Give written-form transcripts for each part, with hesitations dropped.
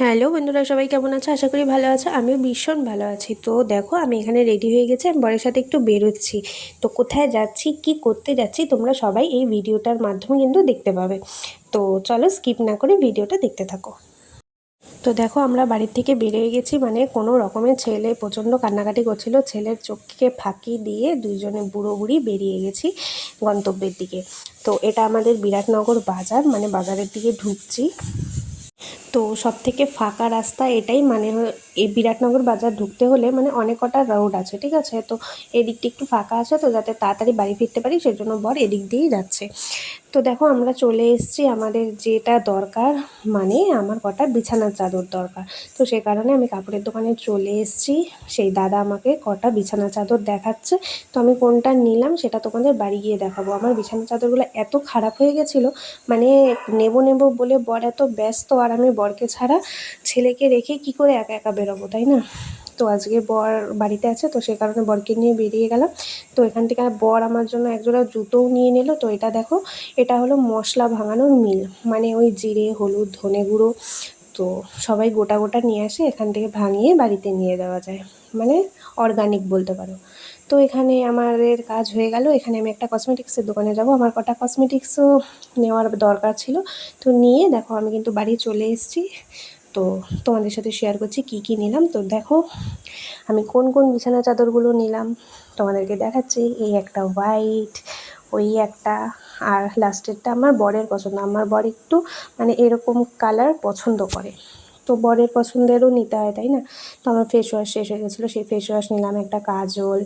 Hello বন্ধুরা, সবাই কেমন আছে? আশা করি ভালো আছে। আমিও ভীষণ ভালো আছি। তো দেখো, আমি এখানে রেডি হয়ে গেছি, আমি বরের সাথে একটু বেরোচ্ছি। তো কোথায় যাচ্ছি, কি করতে যাচ্ছি, তোমরা সবাই এই ভিডিওটার মাধ্যমে কিন্তু দেখতে পাবে। তো চলো স্কিপ না করে ভিডিওটা দেখতে থাকো। তো দেখো, আমরা বাড়ির থেকে বেরিয়ে গেছি, মানে কোনো রকমের ছেলে প্রচণ্ড কান্নাকাটি করছিল, ছেলের চোখকে ফাঁকি দিয়ে দুইজনে বুড়ো বুড়ি বেরিয়ে গেছি গন্তব্যের দিকে। তো এটা আমাদের বিরাটনগর বাজার, মানে বাজারের দিকে ঢুকছি। তো সবথেকে ফাঁকা রাস্তা এটাই, মানে এই বিরাটনগর বাজার ঢুকতে হলে মানে অনেক কটা রোড আছে, ঠিক আছে? তো এদিকটা একটু ফাঁকা আছে, তো যাতে তাড়াতাড়ি বাড়ি ফিরতে পারি সেজন্য বর এদিক দিয়েই যাচ্ছে। তো দেখো, আমরা চলে এসেছি আমাদের যেটা দরকার, মানে আমার কটা বিছানার চাদর দরকার। তো সে কারণে আমি কাপড়ের দোকানে চলে এসেছি। সেই দাদা আমাকে কটা বিছানার চাদর দেখাচ্ছে। তো আমি কোনটা নিলাম সেটা তোমাদের বাড়ি গিয়ে দেখাবো। আমার বিছানার চাদরগুলো এত খারাপ হয়ে গেছিলো, মানে নেব নেব বলে বর এত ব্যস্ত, আর আমি বরকে ছাড়া ছেলেকে রেখে কি করে একা একা বেরোবো, তাই না? তো আজকে বর বাড়িতে আছে, তো সে কারণে বরকে নিয়ে বেরিয়ে গেলাম। তো এখান থেকে বর আমার জন্য একজোড়া জুতোও নিয়ে নিল। তো এটা দেখো, এটা হলো মশলা ভাঙানোর মিল, মানে ওই জিরে, হলুদ, ধনে গুঁড়ো তো সবাই গোটা গোটা নিয়ে আসে, এখান থেকে ভাঙিয়ে বাড়িতে নিয়ে যাওয়া যায়, মানে অর্গানিক বলতে পারো। তো এখানে আমাদের কাজ হয়ে গেল। এখানে আমি একটা কসমেটিক্সের দোকানে যাব, আমার কটা কসমেটিক্সও নেওয়ার দরকার ছিল। তো নিয়ে দেখো, আমি কিন্তু বাড়ি চলে এসেছি। তো তোমাদের সাথে শেয়ার করছি কি কি নিলাম। তো দেখো, আমি কোন কোন বিছানা চাদরগুলো নিলাম তোমাদেরকে দেখাচ্ছি। এই একটা হোয়াইট, ওই একটা, আর লাস্টেরটা আমার বরের পছন্দ। আমার বর একটু মানে এরকম কালার পছন্দ করে, তো বরের পছন্দেরও নিতে হয়, তাই না? তো আমার ফেস ওয়াশ শেষ হয়ে গেছিলো, সেই ফেস ওয়াশ নিলাম, একটা কাজল,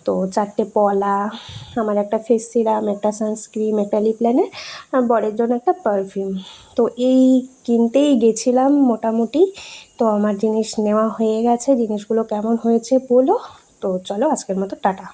তো 4টে পলা, আমার একটা ফেস সিরাম, একটা সানস্ক্রিন, একটা লিপ লাইনার, আর বরের জন্য একটা পারফিউম। তো এই কিনতেই গেছিলাম মোটামুটি। তো আমার জিনিস নেওয়া হয়ে গেছে। জিনিসগুলো কেমন হয়েছে বলো। তো চলো, আজকের মতো টাটা।